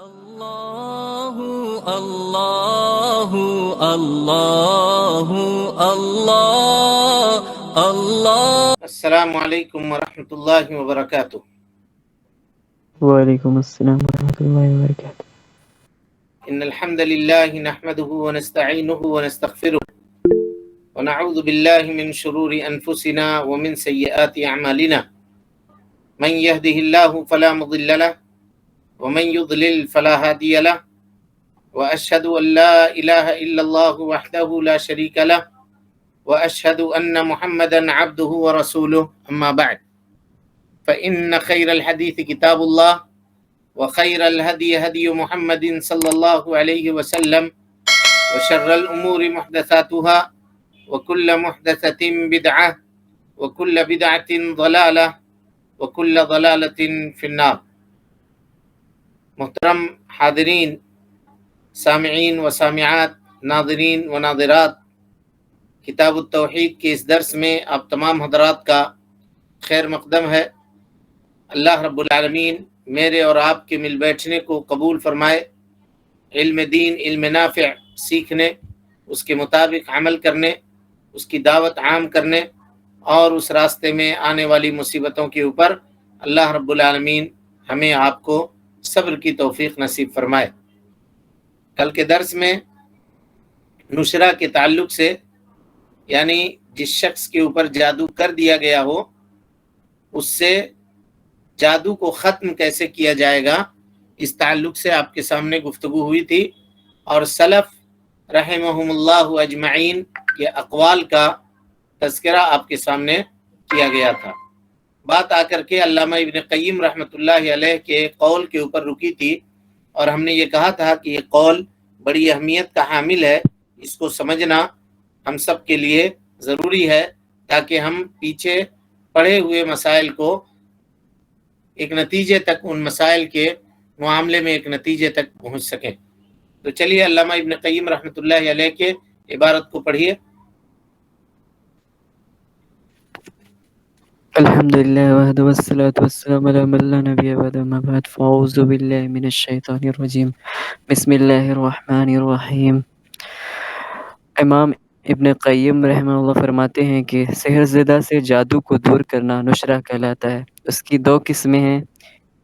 الله الله الله الله الله. السلام علیکم ورحمۃ اللہ وبرکاتہ. وعلیکم السلام ورحمۃ اللہ وبرکاتہ. ان الحمد للہ نحمده ونستعینه ونستغفره ونعوذ باللہ من شرور انفسنا ومن سیئات اعمالنا. من يهده الله فلا مضل له ومن يضلل فلا هادي له واشهد ان لا اله الا الله وحده لا شريك له واشهد ان محمدا عبده ورسوله. اما بعد فان خير الحديث كتاب الله وخير الهدي هدي محمد صلى الله عليه وسلم وشر الامور محدثاتها وكل محدثة بدعة وكل بدعة ضلالة وكل ضلالة في النار. محترم حاضرین، سامعین و سامعات، ناظرین و ناظرات، کتاب التوحید کے اس درس میں آپ تمام حضرات کا خیر مقدم ہے. اللہ رب العالمین میرے اور آپ کے مل بیٹھنے کو قبول فرمائے. علم دین، علم نافع سیکھنے، اس کے مطابق عمل کرنے، اس کی دعوت عام کرنے اور اس راستے میں آنے والی مصیبتوں کے اوپر اللہ رب العالمین ہمیں آپ کو صبر کی توفیق نصیب فرمائے. کل کے درس میں نشرہ کے تعلق سے، یعنی جس شخص کے اوپر جادو کر دیا گیا ہو اس سے جادو کو ختم کیسے کیا جائے گا، اس تعلق سے آپ کے سامنے گفتگو ہوئی تھی اور سلف رحمہم اللہ اجمعین کے اقوال کا تذکرہ آپ کے سامنے کیا گیا تھا. بات آ کر کے علامہ ابن قیم رحمۃ اللہ علیہ کے قول کے اوپر رکی تھی اور ہم نے یہ کہا تھا کہ یہ قول بڑی اہمیت کا حامل ہے. اس کو سمجھنا ہم سب کے لیے ضروری ہے تاکہ ہم پیچھے پڑے ہوئے مسائل کو ایک نتیجے تک، ان مسائل کے معاملے میں ایک نتیجے تک پہنچ سکیں. تو چلیے علامہ ابن قیم رحمۃ اللہ علیہ کے عبارت کو پڑھیے. الحمد للہ وحدہ والصلاۃ والسلام علی من لا نبی بعد. اما بعد فاعوذ باللہ من الشیطان الرجیم. بسم اللہ الرحمن الرحیم. امام ابن قیم رحمہ اللہ فرماتے ہیں کہ سحر زدہ سے جادو کو دور کرنا نشرہ کہلاتا ہے. اس کی دو قسمیں ہیں.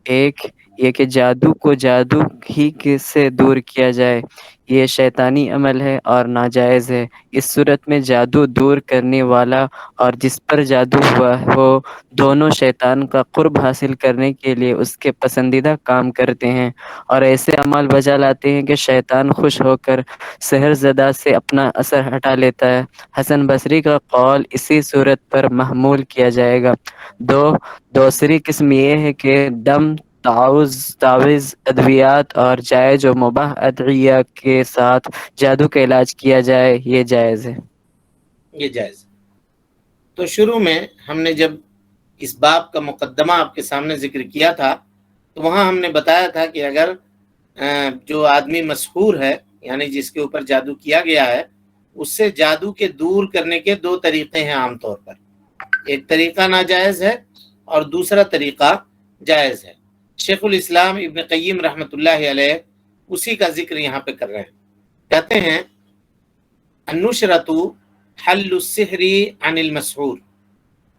ایک یہ کہ جادو کو جادو ہی سے دور کیا جائے، یہ شیطانی عمل ہے اور ناجائز ہے. اس صورت میں جادو دور کرنے والا اور جس پر جادو ہوا وہ دونوں شیطان کا قرب حاصل کرنے کے لیے اس کے پسندیدہ کام کرتے ہیں اور ایسے اعمال بجا لاتے ہیں کہ شیطان خوش ہو کر سحر زدہ سے اپنا اثر ہٹا لیتا ہے. حسن بصری کا قول اسی صورت پر محمول کیا جائے گا. دوسری قسم یہ ہے کہ دم، تعویذ، ادویات اور جائز و مباح ادعیہ کے ساتھ جادو کا علاج کیا جائے، یہ جائز ہے. یہ جائز. تو شروع میں ہم نے جب اس باب کا مقدمہ آپ کے سامنے ذکر کیا تھا تو وہاں ہم نے بتایا تھا کہ اگر جو آدمی مسحور ہے، یعنی جس کے اوپر جادو کیا گیا ہے، اس سے جادو کے دور کرنے کے دو طریقے ہیں عام طور پر. ایک طریقہ ناجائز ہے اور دوسرا طریقہ جائز ہے. شیخ الاسلام ابن قیم رحمۃ اللہ علیہ اسی کا ذکر یہاں پہ کر رہے ہیں. کہتے ہیں النشرۃ حل السحر عن المسحور.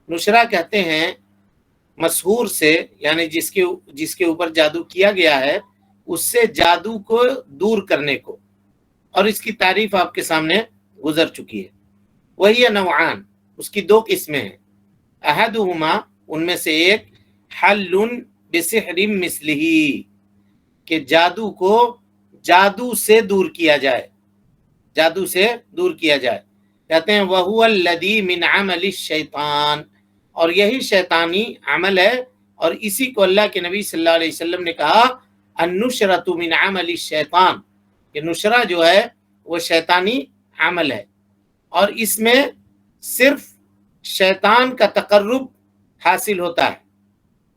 نشرہ کہتے ہیں مسحور سے، یعنی جس کے اوپر جادو کیا گیا ہے اس سے جادو کو دور کرنے کو، اور اس کی تعریف آپ کے سامنے گزر چکی ہے. وہی نوعان، اس کی دو قسمیں ہیں. احدہما، ان میں سے ایک، حل بسحر مثلہ، کہ جادو کو جادو سے دور کیا جائے، جادو سے دور کیا جائے. کہتے ہیں وَهُوَ الَّذِي مِنْ عَمَلِ الشَّيْطَانِ، اور یہی شیطانی عمل ہے، اور اسی کو اللہ کے نبی صلی اللہ علیہ وسلم نے کہا النشرۃ من عمل الشیطان، کہ نشرہ جو ہے وہ شیطانی عمل ہے اور اس میں صرف شیطان کا تقرب حاصل ہوتا ہے.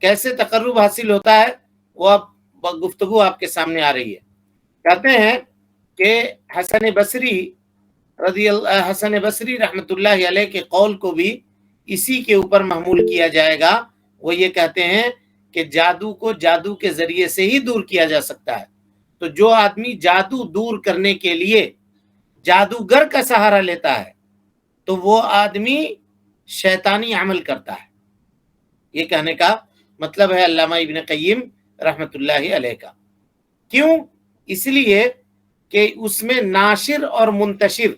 کیسے تقرب حاصل ہوتا ہے وہ اب گفتگو آپ کے سامنے آ رہی ہے. کہتے ہیں کہ حسن بصری رحمۃ اللہ علیہ کے قول کو بھی اسی کے اوپر محمول کیا جائے گا. وہ یہ کہتے ہیں کہ جادو کو جادو کے ذریعے سے ہی دور کیا جا سکتا ہے. تو جو آدمی جادو دور کرنے کے لیے جادوگر کا سہارا لیتا ہے تو وہ آدمی شیطانی عمل کرتا ہے. یہ کہنے کا مطلب ہے علامہ ابن قیم رحمۃ اللہ علیہ کا. کیوں؟ اس لیے کہ اس میں ناشر اور منتشر،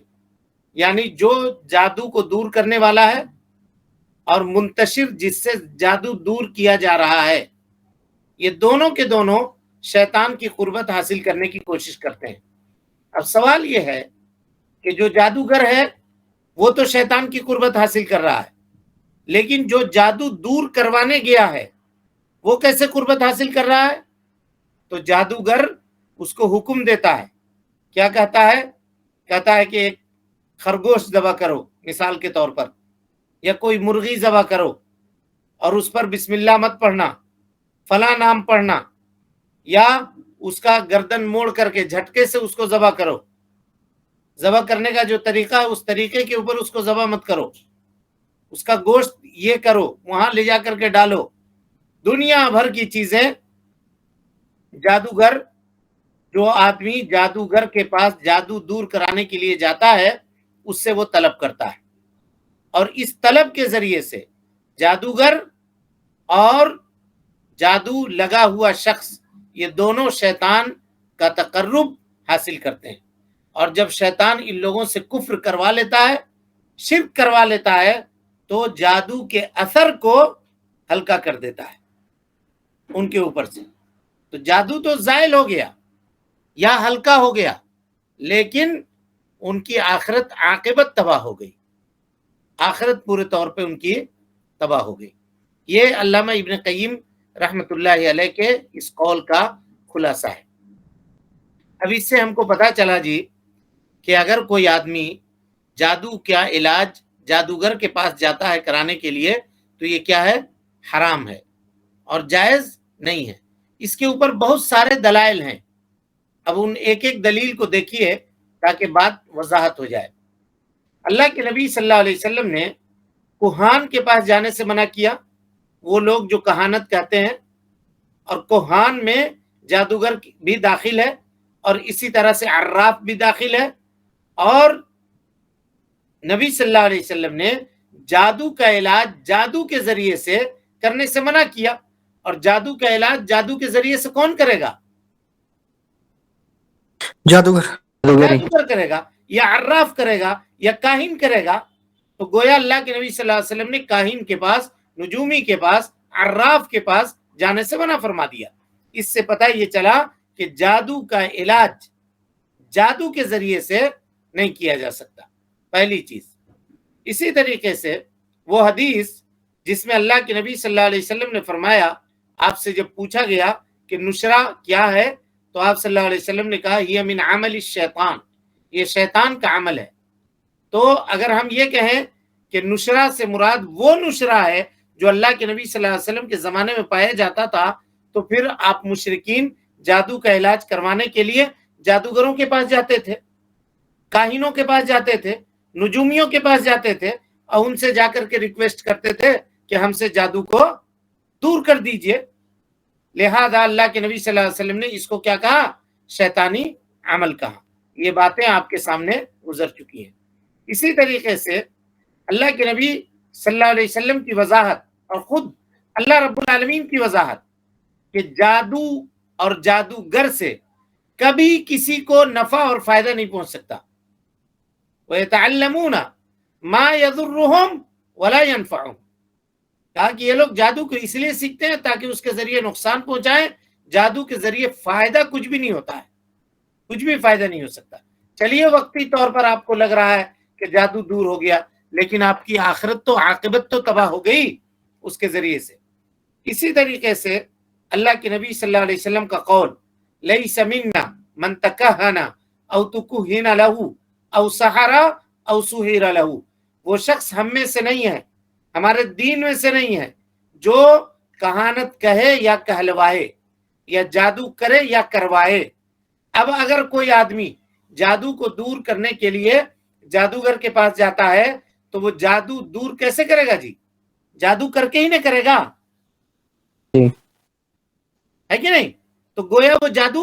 یعنی جو جادو کو دور کرنے والا ہے اور منتشر جس سے جادو دور کیا جا رہا ہے، یہ دونوں کے دونوں شیطان کی قربت حاصل کرنے کی کوشش کرتے ہیں. اب سوال یہ ہے کہ جو جادوگر ہے وہ تو شیطان کی قربت حاصل کر رہا ہے، لیکن جو جادو دور کروانے گیا ہے وہ کیسے قربت حاصل کر رہا ہے؟ تو جادوگر اس کو حکم دیتا ہے. کیا کہتا ہے؟ کہتا ہے کہ ایک خرگوش ذبح کرو مثال کے طور پر، یا کوئی مرغی ذبح کرو اور اس پر بسم اللہ مت پڑھنا، فلاں نام پڑھنا، یا اس کا گردن موڑ کر کے جھٹکے سے اس کو ذبح کرو. ذبح کرنے کا جو طریقہ ہے اس طریقے کے اوپر اس کو ذبح مت کرو، اس کا گوشت یہ کرو، وہاں لے جا کر کے ڈالو. دنیا بھر کی چیزیں جادوگر، جو آدمی جادوگر کے پاس جادو دور کرانے کے لیے جاتا ہے اس سے وہ طلب کرتا ہے، اور اس طلب کے ذریعے سے جادوگر اور جادو لگا ہوا شخص یہ دونوں شیطان کا تقرب حاصل کرتے ہیں. اور جب شیطان ان لوگوں سے کفر کروا لیتا ہے، شرک کروا لیتا ہے، تو جادو کے اثر کو ہلکا کر دیتا ہے ان کے اوپر سے. تو جادو تو زائل ہو گیا یا ہلکا ہو گیا، لیکن ان کی آخرت عاقبت تباہ ہو گئی، آخرت پورے طور پہ ان کی تباہ ہو گئی. یہ علامہ ابن قیم رحمۃ اللہ علیہ کے اس قول کا خلاصہ ہے. اب اس سے ہم کو پتا چلا جی کہ اگر کوئی آدمی جادو کا علاج جادوگر کے پاس جاتا ہے کرانے کے لیے تو یہ کیا ہے؟ حرام ہے اور جائز نہیں ہے. اس کے اوپر بہت سارے دلائل ہیں. اب ان ایک ایک دلیل کو دیکھیے تاکہ بات وضاحت ہو جائے. اللہ کے نبی صلی اللہ علیہ وسلم نے کوہان کے پاس جانے سے منع کیا، وہ لوگ جو کہانت کہتے ہیں، اور کوہان میں جادوگر بھی داخل ہے اور اسی طرح سے عراف بھی داخل ہے. اور نبی صلی اللہ علیہ وسلم نے جادو کا علاج جادو کے ذریعے سے کرنے سے منع کیا. اور جادو کا علاج جادو کے ذریعے سے کون کرے گا؟ جادوگر کرے گا، یا عراف کرے گا، یا کاہن کرے گا. تو گویا اللہ کے نبی صلی اللہ علیہ وسلم نے کاہن کے پاس، نجومی کے پاس، عراف کے پاس جانے سے منع فرما دیا. اس سے پتہ یہ چلا کہ جادو کا علاج جادو کے ذریعے سے نہیں کیا جا سکتا، پہلی چیز. اسی طریقے سے وہ حدیث جس میں اللہ کے نبی صلی اللہ علیہ وسلم نے فرمایا، آپ سے جب پوچھا گیا کہ نشرہ کیا ہے تو آپ صلی اللہ علیہ وسلم نے کہا یہ من عمل الشیطان، یہ شیطان کا عمل ہے. تو اگر ہم یہ کہیں کہ نشرہ سے مراد وہ نشرہ ہے جو اللہ کے نبی صلی اللہ علیہ وسلم کے زمانے میں پایا جاتا تھا، تو پھر آپ مشرکین جادو کا علاج کروانے کے لیے جادوگروں کے پاس جاتے تھے، کاہنوں کے پاس جاتے تھے، نجومیوں کے پاس جاتے تھے، اور ان سے جا کر کے ریکویسٹ کرتے تھے کہ ہم سے جادو کو دور کر دیجئے. لہذا اللہ کے نبی صلی اللہ علیہ وسلم نے اس کو کیا کہا؟ شیطانی عمل کہا. یہ باتیں آپ کے سامنے گزر چکی ہیں. اسی طریقے سے اللہ کے نبی صلی اللہ علیہ وسلم کی وضاحت اور خود اللہ رب العالمین کی وضاحت کہ جادو اور جادوگر سے کبھی کسی کو نفع اور فائدہ نہیں پہنچ سکتا. وَيَتَعَلَّمُونَ مَا يَضُرُّهُمْ وَلَا يَنْفَعُهُمْ، کہا کہ یہ لوگ جادو کو اس لیے سیکھتے ہیں تاکہ اس کے ذریعے نقصان پہنچائیں. جادو کے ذریعے فائدہ کچھ بھی نہیں ہوتا ہے، کچھ بھی فائدہ نہیں ہو سکتا. چلیے وقتی طور پر آپ کو لگ رہا ہے کہ جادو دور ہو گیا، لیکن آپ کی آخرت تو عاقبت تو تباہ ہو گئی اس کے ذریعے سے. اسی طریقے سے اللہ کے نبی صلی اللہ علیہ وسلم کا قول لیس منا من تکہن او تکہن لہ او سحر او سحر لہ، وہ شخص ہم میں سے نہیں ہے، ہمارے دین میں سے نہیں ہے جو کہانت کہے یا کہلوائے، یا جادو کرے یا کروائے. اب اگر کوئی آدمی جادو کو دور کرنے کے لیے جادوگر کے پاس جاتا ہے تو وہ جادو دور کیسے کرے گا جی؟ جادو کر کے ہی نہ کرے گا، ہے کہ نہیں؟ تو گویا وہ جادو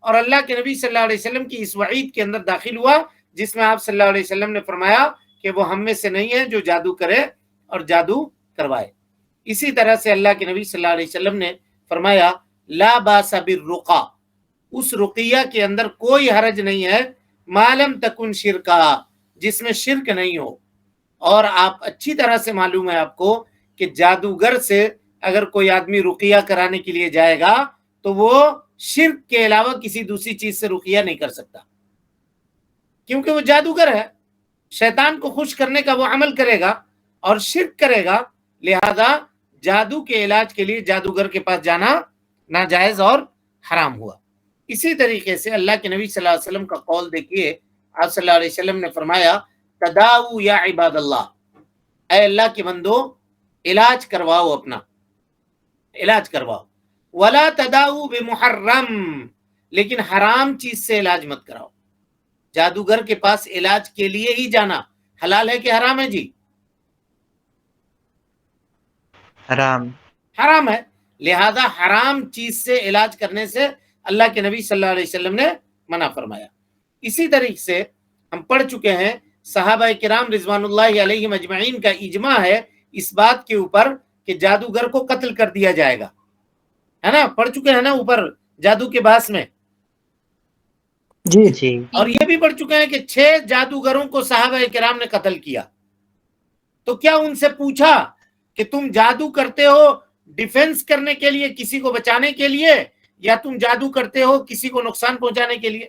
اور اللہ کے نبی صلی اللہ علیہ وسلم کی اس وعید کے اندر داخل ہوا جس میں آپ صلی اللہ علیہ وسلم نے فرمایا کہ وہ ہم میں سے نہیں ہے جو جادو کرے اور جادو کروائے. اسی طرح سے اللہ کے نبی صلی اللہ علیہ وسلم نے فرمایا لا باس بالرقا، اس رقیہ کے اندر کوئی حرج نہیں ہے، ما لم تکن شرکا، جس میں شرک نہیں ہو. اور آپ اچھی طرح سے معلوم ہے آپ کو کہ جادوگر سے اگر کوئی آدمی رقیہ کرانے کے لیے جائے گا تو وہ شرک کے علاوہ کسی دوسری چیز سے رقیہ نہیں کر سکتا، کیونکہ وہ جادوگر ہے، شیطان کو خوش کرنے کا وہ عمل کرے گا اور شرک کرے گا. لہذا جادو کے علاج کے لیے جادوگر کے پاس جانا ناجائز اور حرام ہوا. اسی طریقے سے اللہ کے نبی صلی اللہ علیہ وسلم کا قول دیکھیے، آپ صلی اللہ علیہ وسلم نے فرمایا تداؤ یا عباد اللہ، اے اللہ کے بندو علاج کرواؤ، اپنا علاج کرواؤ. ولا تداؤ بمحرم، لیکن حرام چیز سے علاج مت کراؤ. جادوگر کے پاس علاج کے لیے ہی جانا حلال ہے کہ حرام ہے جی؟ حرام. حرام ہے. لہذا حرام چیز سے علاج کرنے سے اللہ کے نبی صلی اللہ علیہ وسلم نے منع فرمایا. اسی طریقے سے ہم پڑھ چکے ہیں صحابہ کرام رضوان اللہ علیہم اجمعین کا اجماع ہے اس بات کے اوپر کہ جادوگر کو قتل کر دیا جائے گا، ہے نا؟ پڑھ چکے ہیں نا اوپر جادو کے بحث میں. جی. اور یہ بھی پڑھ چکے ہیں کہ 6 جادوگروں کو صحابہ کرام نے قتل کیا. تو کیا ان سے پوچھا کہ تم جادو کرتے ہو ڈیفنس کرنے کے لیے، کسی کو بچانے کے لیے، یا تم جادو کرتے ہو کسی کو نقصان پہنچانے کے لیے؟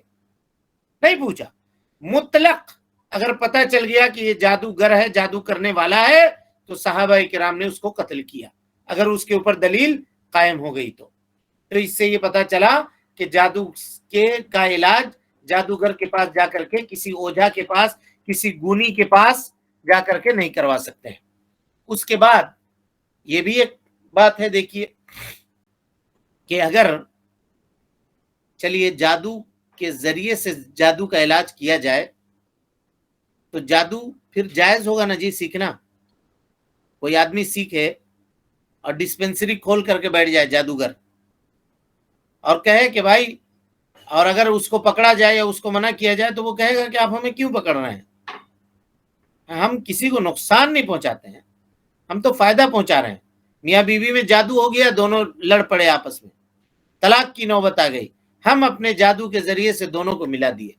نہیں پوچھا. مطلق اگر پتہ چل گیا کہ یہ جادوگر ہے، جادو کرنے والا ہے، تو صحابہ کرام نے اس کو قتل کیا اگر اس کے اوپر دلیل قائم ہو گئی. تو اس سے یہ پتہ چلا کہ جادو کا علاج جادوگر کے پاس جا کر کے، کسی اوجھا کے پاس، کسی گونی کے پاس جا کر کے نہیں کروا سکتے ہیں. اس کے بعد یہ بھی ایک بات ہے دیکھیے کہ اگر چلیے جادو کے ذریعے سے جادو کا علاج کیا جائے تو جادو پھر جائز ہوگا نا جی سیکھنا؟ کوئی آدمی سیکھے اور ڈسپنسری کھول کر کے بیٹھ جائے جادوگر اور کہے کہ بھائی، اور اگر اس کو پکڑا جائے یا اس کو منع کیا جائے تو وہ کہے گا کہ آپ ہمیں کیوں پکڑ رہے ہیں؟ ہم کسی کو نقصان نہیں پہنچاتے ہیں، ہم تو فائدہ پہنچا رہے ہیں. میاں بیوی میں جادو ہو گیا، دونوں لڑ پڑے آپس میں، طلاق کی نوبت آ گئی، ہم اپنے جادو کے ذریعے سے دونوں کو ملا دیے.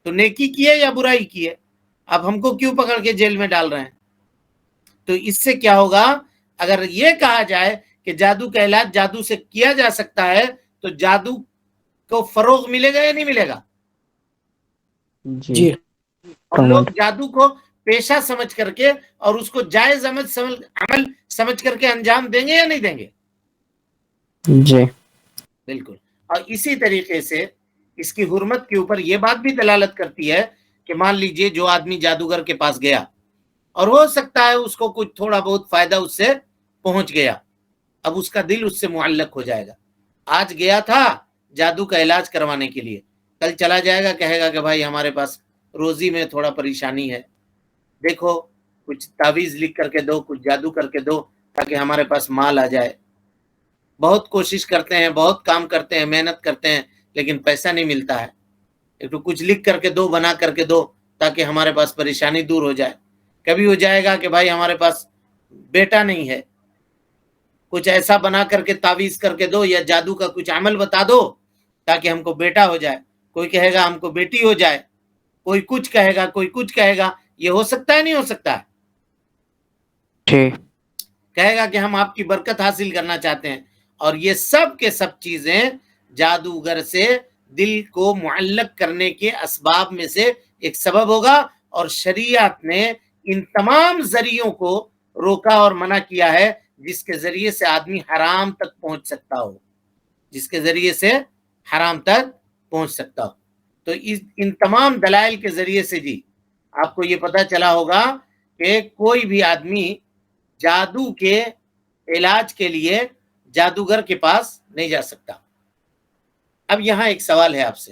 تو نیکی کی ہے یا برائی کی ہے؟ اب ہم کو کیوں پکڑ کے جیل میں ڈال رہے ہیں؟ تو اس سے کیا ہوگا؟ اگر یہ کہا جائے کہ جادو کا علاج جادو سے کیا جا سکتا ہے تو جادو کو فروغ ملے گا یا نہیں ملے گا؟ جی. اور لوگ جادو کو پیشہ سمجھ کر کے اور اس کو جائز عمل سمجھ کر کے انجام دیں گے یا نہیں دیں گے؟ جی بالکل. اور اسی طریقے سے اس کی حرمت کے اوپر یہ بات بھی دلالت کرتی ہے کہ مان لیجئے جو آدمی جادوگر کے پاس گیا اور ہو سکتا ہے اس کو کچھ تھوڑا بہت فائدہ اس سے پہنچ گیا، اب اس کا دل اس سے معلق ہو جائے گا. آج گیا تھا جادو کا علاج کروانے کے لیے، کل چلا جائے گا، کہے گا کہ بھائی ہمارے پاس روزی میں تھوڑا پریشانی ہے، دیکھو کچھ تعویذ لکھ کر کے دو، کچھ جادو کر کے دو تاکہ ہمارے پاس مال آ جائے. بہت کوشش کرتے ہیں، بہت کام کرتے ہیں، محنت کرتے ہیں، لیکن پیسہ نہیں ملتا ہے. ایک تو کچھ لکھ کر کے دو، بنا کر کے دو تاکہ ہمارے پاس پریشانی دور ہو جائے. کبھی ہو جائے گا کہ بھائی ہمارے پاس بیٹا نہیں ہے، کچھ ایسا بنا کر کے تعویذ کر کے دو یا جادو کا کچھ عمل بتا دو تاکہ ہم کو بیٹا ہو جائے. کوئی کہے گا ہم کو بیٹی ہو جائے، کوئی کچھ کہے گا، کوئی کچھ کہے گا. یہ ہو سکتا ہے نہیں ہو سکتا ہے؟ کہے گا کہ ہم آپ کی برکت حاصل کرنا چاہتے ہیں. اور یہ سب کے سب چیزیں جادوگر سے دل کو معلق کرنے کے اسباب میں سے ایک سبب ہوگا. اور شریعت نے ان تمام ذریعوں کو روکا اور منع کیا ہے جس کے ذریعے سے آدمی حرام تک پہنچ سکتا ہو، جس کے ذریعے سے حرام تک پہنچ سکتا ہو. تو ان تمام دلائل کے ذریعے سے جی آپ کو یہ پتہ چلا ہوگا کہ کوئی بھی آدمی جادو کے علاج کے لیے جادوگر کے پاس نہیں جا سکتا. اب یہاں ایک سوال ہے آپ سے،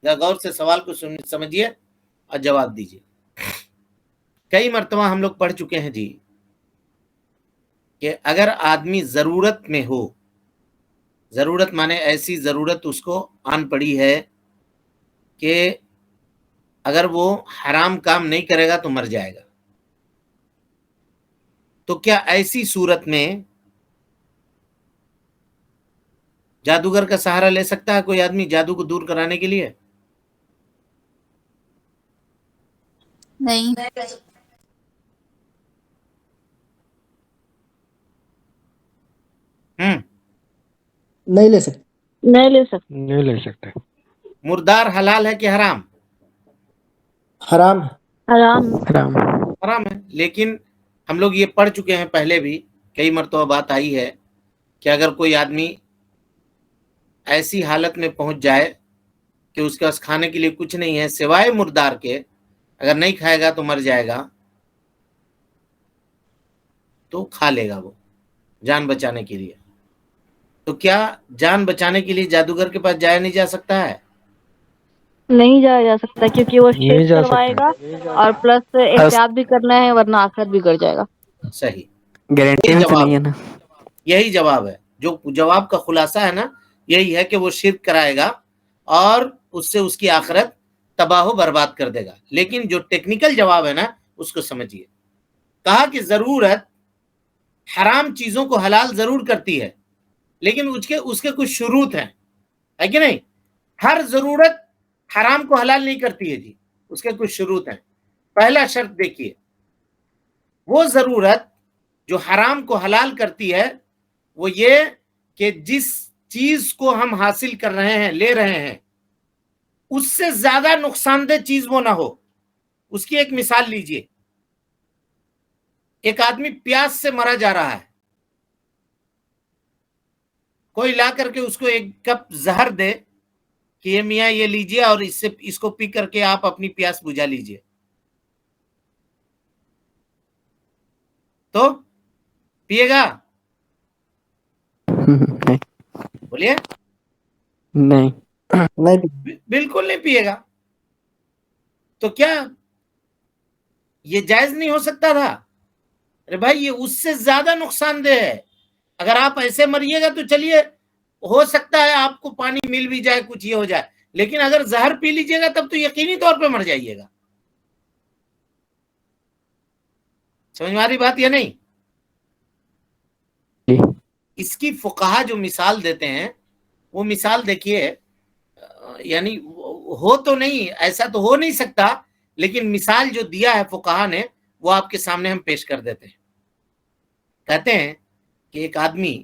غور سے سوال کو سمجھیے اور جواب دیجیے. کئی مرتبہ ہم لوگ پڑھ چکے ہیں جی کہ اگر آدمی ضرورت میں ہو، ضرورت مانے ایسی ضرورت اس کو آن پڑی ہے کہ اگر وہ حرام کام نہیں کرے گا تو مر جائے گا. تو کیا ایسی صورت میں جادوگر کا سہارا لے سکتا ہے کوئی آدمی جادو کو دور کرانے کے لیے؟ نہیں. نہیں لے سکتے. نہیں لے سکتے. نہیں لے سکتے. مردار حلال ہے کہ حرام؟ حرام ہے. حرام. حرام. حرام ہے. لیکن ہم لوگ یہ پڑھ چکے ہیں پہلے بھی کئی مرتبہ بات آئی ہے کہ اگر کوئی آدمی ایسی حالت میں پہنچ جائے کہ اس کے پاس کھانے کے لیے کچھ نہیں ہے سوائے مردار کے، اگر نہیں کھائے گا تو مر جائے گا، تو کھا لے گا وہ جان بچانے کے لیے. تو کیا جان بچانے کے لیے جادوگر کے پاس جایا نہیں جا سکتا ہے؟ نہیں جایا جا سکتا کیونکہ وہ نہیں شرک جا کروائے سکتا. گا اور پلس احتیاط بھی کرنا ہے ورنہ آخرت بھی گر جائے گا. صحیح. گارنٹی میں تو نہیں ہے نا. یہی جواب ہے. جو جواب کا خلاصہ ہے نا یہی ہے کہ وہ شرک کرائے گا اور اس سے اس کی آخرت تباہ و برباد کر دے گا. لیکن جو ٹیکنیکل جواب ہے نا اس کو سمجھیے. کہا کہ ضرورت حرام چیزوں کو حلال ضرور کرتی ہے لیکن اس کے کچھ شروط ہیں، ہے کہ نہیں؟ ہر ضرورت حرام کو حلال نہیں کرتی ہے جی، اس کے کچھ شروط ہیں. پہلا شرط دیکھیے، وہ ضرورت جو حرام کو حلال کرتی ہے وہ یہ کہ جس چیز کو ہم حاصل کر رہے ہیں لے رہے ہیں اس سے زیادہ نقصان دہ چیز وہ نہ ہو. اس کی ایک مثال لیجئے. ایک آدمی پیاس سے مرا جا رہا ہے، کوئی لا کر کے اس کو ایک کپ زہر دے کہ یہ میاں یہ لیجئے اور اس کو پی کر کے آپ اپنی پیاس بجھا لیجئے، تو پیے گا؟ نہیں. بولیے. نہیں. نہیں. بالکل نہیں پیے گا. تو کیا یہ جائز نہیں ہو سکتا تھا؟ ارے بھائی یہ اس سے زیادہ نقصان دہ ہے. اگر آپ ایسے مریے گا تو چلیے ہو سکتا ہے آپ کو پانی مل بھی جائے کچھ یہ ہو جائے، لیکن اگر زہر پی لیجئے گا تب تو یقینی طور پہ مر جائیے گا. سمجھ میں آ رہی بات یا نہیں؟ اس کی فقہا جو مثال دیتے ہیں وہ مثال دیکھیے، یعنی ہو تو نہیں، ایسا تو ہو نہیں سکتا، لیکن مثال جو دیا ہے فقہا نے وہ آپ کے سامنے ہم پیش کر دیتے ہیں. کہتے ہیں کہ ایک آدمی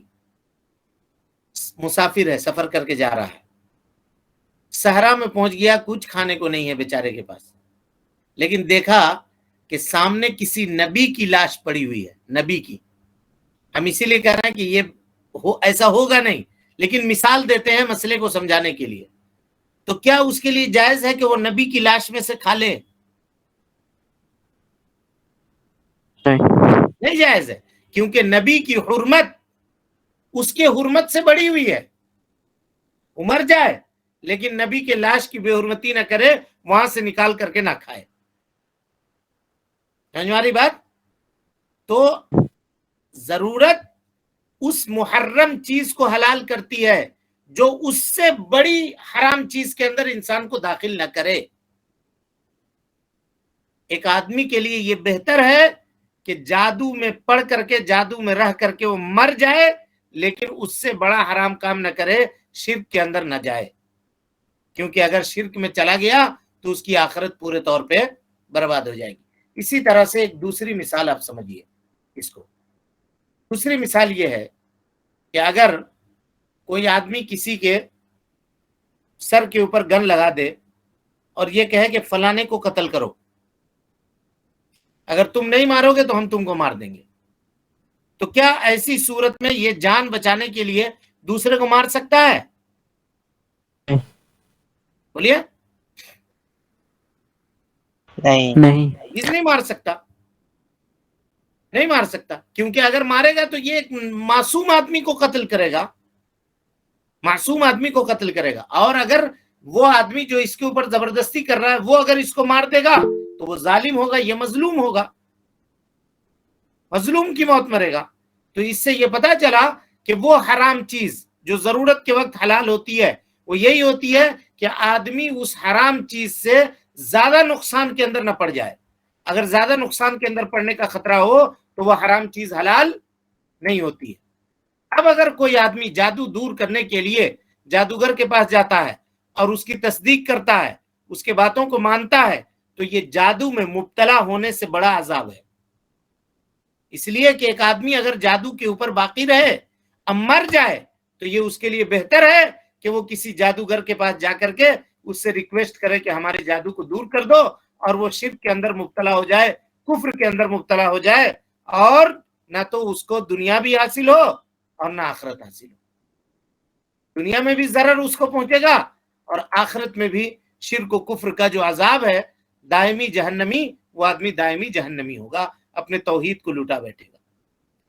مسافر ہے، سفر کر کے جا رہا ہے، صحرا میں پہنچ گیا، کچھ کھانے کو نہیں ہے بیچارے کے پاس، لیکن دیکھا کہ سامنے کسی نبی کی لاش پڑی ہوئی ہے. نبی کی، ہم اسی لیے کہہ رہے ہیں کہ یہ ایسا ہوگا نہیں، لیکن مثال دیتے ہیں مسئلے کو سمجھانے کے لیے. تو کیا اس کے لیے جائز ہے کہ وہ نبی کی لاش میں سے کھا لے؟ نہیں جائز ہے، کیونکہ نبی کی حرمت اس کے حرمت سے بڑی ہوئی ہے. وہ مر جائے لیکن نبی کے لاش کی بے حرمتی نہ کرے، وہاں سے نکال کر کے نہ کھائے. ہماری بات. تو ضرورت اس محرم چیز کو حلال کرتی ہے جو اس سے بڑی حرام چیز کے اندر انسان کو داخل نہ کرے. ایک آدمی کے لیے یہ بہتر ہے کہ جادو میں پڑھ کر کے، جادو میں رہ کر کے وہ مر جائے لیکن اس سے بڑا حرام کام نہ کرے، شرک کے اندر نہ جائے، کیونکہ اگر شرک میں چلا گیا تو اس کی آخرت پورے طور پہ برباد ہو جائے گی. اسی طرح سے ایک دوسری مثال آپ سمجھیے اس کو. دوسری مثال یہ ہے کہ اگر کوئی آدمی کسی کے سر کے اوپر گن لگا دے اور یہ کہے کہ فلانے کو قتل کرو، اگر تم نہیں مارو گے تو ہم تم کو مار دیں گے، تو کیا ایسی صورت میں یہ جان بچانے کے لیے دوسرے کو مار سکتا ہے؟ بولیے. نہیں. اس نہیں مار سکتا، نہیں مار سکتا، کیونکہ اگر مارے گا تو یہ ایک معصوم آدمی کو قتل کرے گا، معصوم آدمی کو قتل کرے گا. اور اگر وہ آدمی جو اس کے اوپر زبردستی کر رہا ہے وہ اگر اس کو مار دے گا تو وہ ظالم ہوگا، یہ مظلوم ہوگا، مظلوم کی موت مرے گا. تو اس سے یہ پتا چلا کہ وہ حرام چیز جو ضرورت کے وقت حلال ہوتی ہے وہ یہی ہوتی ہے کہ آدمی اس حرام چیز سے زیادہ نقصان کے اندر نہ پڑ جائے. اگر زیادہ نقصان کے اندر پڑنے کا خطرہ ہو تو وہ حرام چیز حلال نہیں ہوتی ہے. اب اگر کوئی آدمی جادو دور کرنے کے لیے جادوگر کے پاس جاتا ہے اور اس کی تصدیق کرتا ہے، اس کے باتوں کو مانتا ہے، تو یہ جادو میں مبتلا ہونے سے بڑا عذاب ہے. اس لیے کہ ایک آدمی اگر جادو کے اوپر باقی رہے اب مر جائے تو یہ اس کے لیے بہتر ہے کہ وہ کسی جادوگر کے پاس جا کر کے اس سے ریکویسٹ کرے کہ ہمارے جادو کو دور کر دو، اور وہ شرک کے اندر مبتلا ہو جائے، کفر کے اندر مبتلا ہو جائے، اور نہ تو اس کو دنیا بھی حاصل ہو اور نہ آخرت حاصل ہو. دنیا میں بھی ضرر اس کو پہنچے گا اور آخرت میں بھی شرک و کفر کا جو عذاب ہے دائمی جہنمی، وہ آدمی دائمی جہنمی ہوگا، اپنے توحید کو لوٹا بیٹھے گا.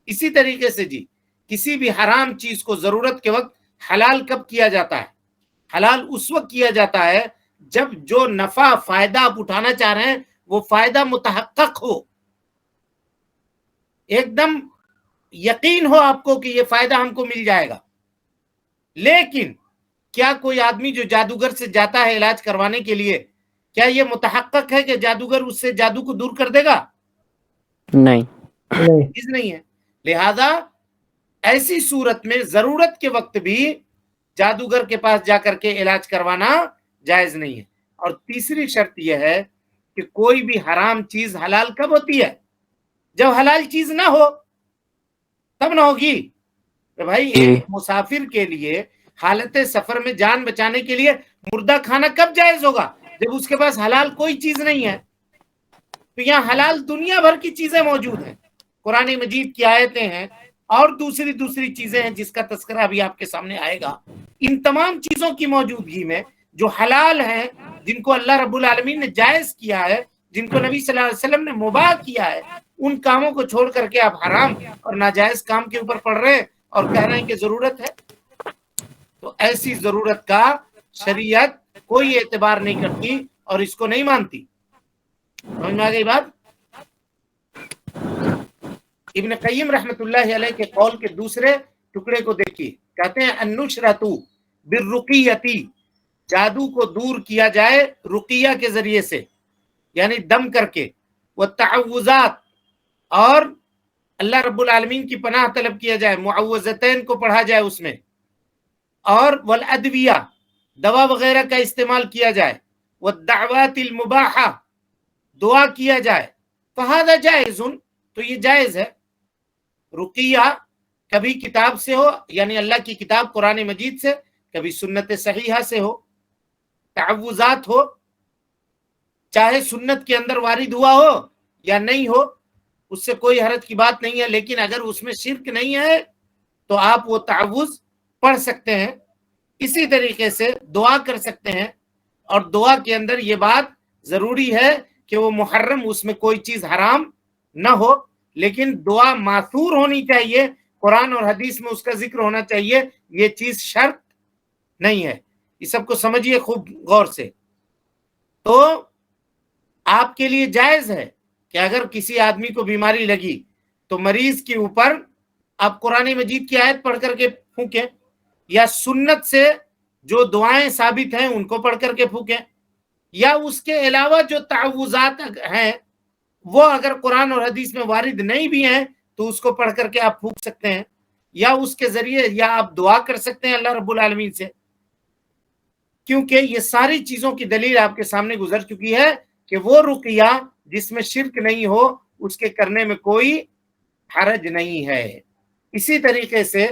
اسی طریقے سے جی کسی بھی حرام چیز کو ضرورت کے وقت حلال کب کیا جاتا ہے؟ حلال اس وقت کیا جاتا ہے جب جو نفع فائدہ آپ اٹھانا چاہ رہے ہیں وہ فائدہ متحقق ہو، ایک دم یقین ہو آپ کو کہ یہ فائدہ ہم کو مل جائے گا. لیکن کیا کوئی آدمی جو جادوگر سے جاتا ہے علاج کروانے کے لیے، کیا یہ متحقق ہے کہ جادوگر اس سے جادو کو دور کر دے گا؟ نہیں. چیز نہیں ہے. لہذا ایسی صورت میں ضرورت کے وقت بھی جادوگر کے پاس جا کر کے علاج کروانا جائز نہیں ہے. اور تیسری شرط یہ ہے کہ کوئی بھی حرام چیز حلال کب ہوتی ہے؟ جب حلال چیز نہ ہو تب نہ ہوگی. تو بھائی ایک مسافر کے لیے حالت سفر میں جان بچانے کے لیے مردہ کھانا کب جائز ہوگا؟ جب اس کے پاس حلال کوئی چیز نہیں ہے. تو یہاں حلال دنیا بھر کی چیزیں موجود ہیں، قرآن مجید کی آیتیں ہیں اور دوسری چیزیں ہیں جس کا تذکرہ ابھی آپ کے سامنے آئے گا. ان تمام چیزوں کی موجودگی میں جو حلال ہیں، جن کو اللہ رب العالمین نے جائز کیا ہے، جن کو نبی صلی اللہ علیہ وسلم نے مباح کیا ہے، ان کاموں کو چھوڑ کر کے آپ حرام اور ناجائز کام کے اوپر پڑ رہے ہیں اور کہہ رہے ہیں کہ ضرورت ہے. تو ایسی ضرورت کا شریعت کوئی اعتبار نہیں کرتی اور اس کو نہیں مانتی. سمجھ میں آ گئی بات؟ ابن قیم رحمت اللہ علیہ کے قول کے دوسرے ٹکڑے کو دیکھیے، کہتے ہیں النشرۃ بالرقیۃ، جادو کو دور کیا جائے رقیہ کے ذریعے سے، یعنی دم کر کے، والتعوذات، اور اللہ رب العالمین کی پناہ طلب کیا جائے، معوذتین کو پڑھا جائے اس میں، اور والادویہ، دوا وغیرہ کا استعمال کیا جائے، والدعوات المباحہ، دعا کیا جائے، فہذا جائز، تو یہ جائز ہے. رقیہ کبھی کتاب سے ہو، یعنی اللہ کی کتاب قرآن مجید سے، کبھی سنت صحیحہ سے ہو. تعوذات ہو، چاہے سنت کے اندر وارد ہوا ہو یا نہیں ہو، اس سے کوئی حرج کی بات نہیں ہے، لیکن اگر اس میں شرک نہیں ہے تو آپ وہ تعوذ پڑھ سکتے ہیں. اسی طریقے سے دعا کر سکتے ہیں، اور دعا کے اندر یہ بات ضروری ہے کہ وہ محرم، اس میں کوئی چیز حرام نہ ہو، لیکن دعا ماثور ہونی چاہیے، قرآن اور حدیث میں اس کا ذکر ہونا چاہیے. یہ چیز شرط نہیں ہے. یہ سب کو سمجھیے خوب غور سے. تو آپ کے لیے جائز ہے کہ اگر کسی آدمی کو بیماری لگی تو مریض کے اوپر آپ قرآن مجید کی آیت پڑھ کر کے پھونکیں، یا سنت سے جو دعائیں ثابت ہیں ان کو پڑھ کر کے پھونکیں، یا اس کے علاوہ جو تعوذات ہیں وہ اگر قرآن اور حدیث میں وارد نہیں بھی ہیں تو اس کو پڑھ کر کے آپ پھونک سکتے ہیں، یا اس کے ذریعے یا آپ دعا کر سکتے ہیں اللہ رب العالمین سے. کیونکہ یہ ساری چیزوں کی دلیل آپ کے سامنے گزر چکی ہے کہ وہ رقیہ جس میں شرک نہیں ہو اس کے کرنے میں کوئی حرج نہیں ہے. اسی طریقے سے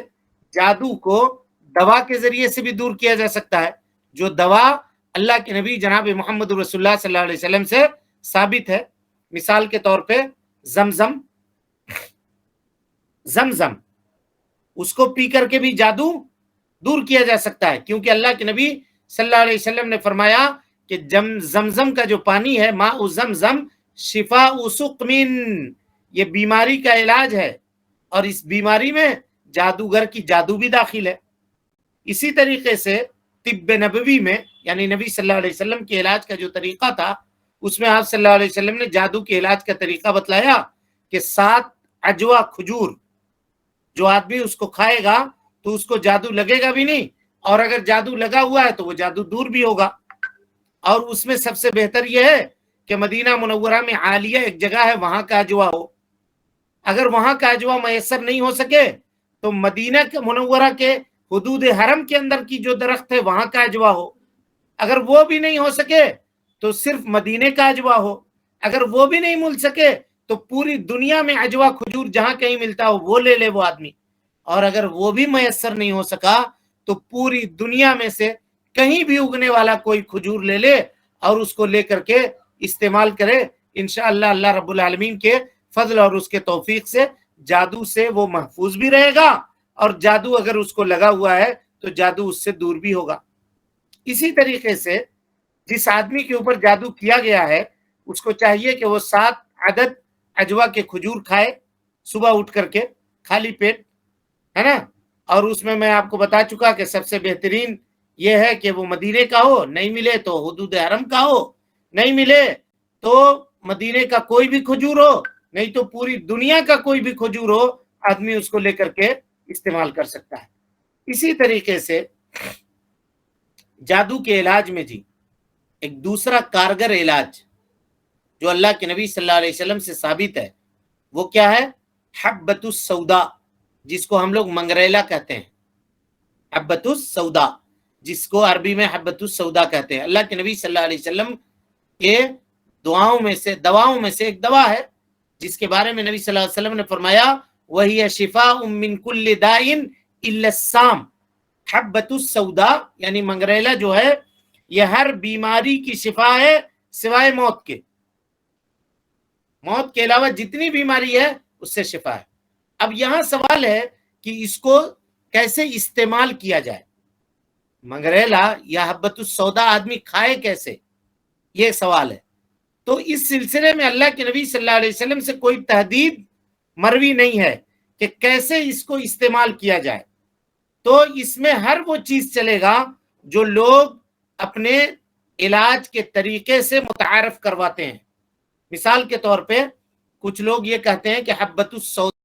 جادو کو دوا کے ذریعے سے بھی دور کیا جا سکتا ہے. جو دوا اللہ کے نبی جناب محمد رسول اللہ صلی اللہ علیہ وسلم سے ثابت ہے، مثال کے طور پہ زمزم، اس کو پی کر کے بھی جادو دور کیا جا سکتا ہے، کیونکہ اللہ کے نبی صلی اللہ علیہ وسلم نے فرمایا کہ زمزم کا جو پانی ہے، ماء زمزم شفاء سقم، یہ بیماری کا علاج ہے، اور اس بیماری میں جادوگر کی جادو بھی داخل ہے. اسی طریقے سے طب نبوی میں، یعنی نبی صلی اللہ علیہ وسلم کے علاج کا جو طریقہ تھا، اس میں آپ صلی اللہ علیہ وسلم نے جادو کے علاج کا طریقہ بتلایا کہ 7 عجوا کھجور جو آدمی اس کو کھائے گا تو اس کو جادو لگے گا بھی نہیں، اور اگر جادو لگا ہوا ہے تو وہ جادو دور بھی ہوگا۔ اور اس میں سب سے بہتر یہ ہے کہ مدینہ منورہ میں عالیہ ایک جگہ ہے، وہاں کا اجوا ہو۔ اگر وہاں کا اجوا میسر نہیں ہو سکے تو مدینہ کے منورہ کے حدود حرم کے اندر کی جو درخت ہے وہاں کا اجوا ہو۔ اگر وہ بھی نہیں ہو سکے تو صرف مدینے کا اجوا ہو۔ اگر وہ بھی نہیں مل سکے تو پوری دنیا میں اجوا کھجور جہاں کہیں ملتا ہو وہ لے لے وہ آدمی۔ اور اگر وہ بھی میسر نہیں ہو سکا تو پوری دنیا میں سے کہیں بھی اگنے والا کوئی کھجور لے لے اور اس کو لے کر کے استعمال کرے۔ انشاءاللہ اللہ رب العالمین کے فضل اور اس کے توفیق سے جادو سے وہ محفوظ بھی رہے گا، اور جادو اگر اس کو لگا ہوا ہے تو جادو اس سے دور بھی ہوگا۔ اسی طریقے سے جس آدمی کے اوپر جادو کیا گیا ہے اس کو چاہیے کہ وہ 7 عدد اجوا کے کھجور کھائے صبح اٹھ کر کے خالی پیٹ، ہے نا۔ اور اس میں آپ کو بتا چکا کہ سب سے بہترین یہ ہے کہ وہ مدینے کا ہو، نہیں ملے تو حدود حرم کا ہو، نہیں ملے تو مدینے کا کوئی بھی کھجور ہو، نہیں تو پوری دنیا کا کوئی بھی کھجور ہو، آدمی اس کو لے کر کے استعمال کر سکتا ہے۔ اسی طریقے سے جادو کے علاج میں جی ایک دوسرا کارگر علاج جو اللہ کے نبی صلی اللہ علیہ وسلم سے ثابت ہے وہ کیا ہے؟ حبۃ السودا، جس کو ہم لوگ منگریلا کہتے ہیں۔ حبۃ السودا، جس کو عربی میں حبۃ السودا کہتے ہیں، اللہ کے نبی صلی اللہ علیہ وسلم کے دواؤں میں سے ایک دوا ہے جس کے بارے میں نبی صلی اللہ علیہ وسلم نے فرمایا وَهِيَ شِفَاءٌ مِّن كُلِّ دَاءٍ إِلَّا السَّامَ۔ حبۃ السودا یعنی منگریلا جو ہے یہ ہر بیماری کی شفا ہے سوائے موت کے۔ موت کے علاوہ جتنی بیماری ہے اس سے شفا ہے۔ اب یہاں سوال ہے کہ اس کو کیسے استعمال کیا جائے؟ منگریلا یا حبۃ السودا آدمی کھائے کیسے، یہ سوال ہے۔ تو اس سلسلے میں اللہ کے نبی صلی اللہ علیہ وسلم سے کوئی تحدید مروی نہیں ہے کہ کیسے اس کو استعمال کیا جائے۔ تو اس میں ہر وہ چیز چلے گا جو لوگ اپنے علاج کے طریقے سے متعارف کرواتے ہیں۔ مثال کے طور پہ کچھ لوگ یہ کہتے ہیں کہ حبۃ السودا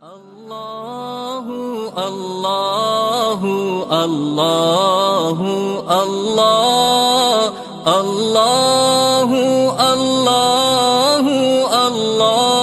اللہ اللہ اللہ اللہ اللہ اللہ اللہ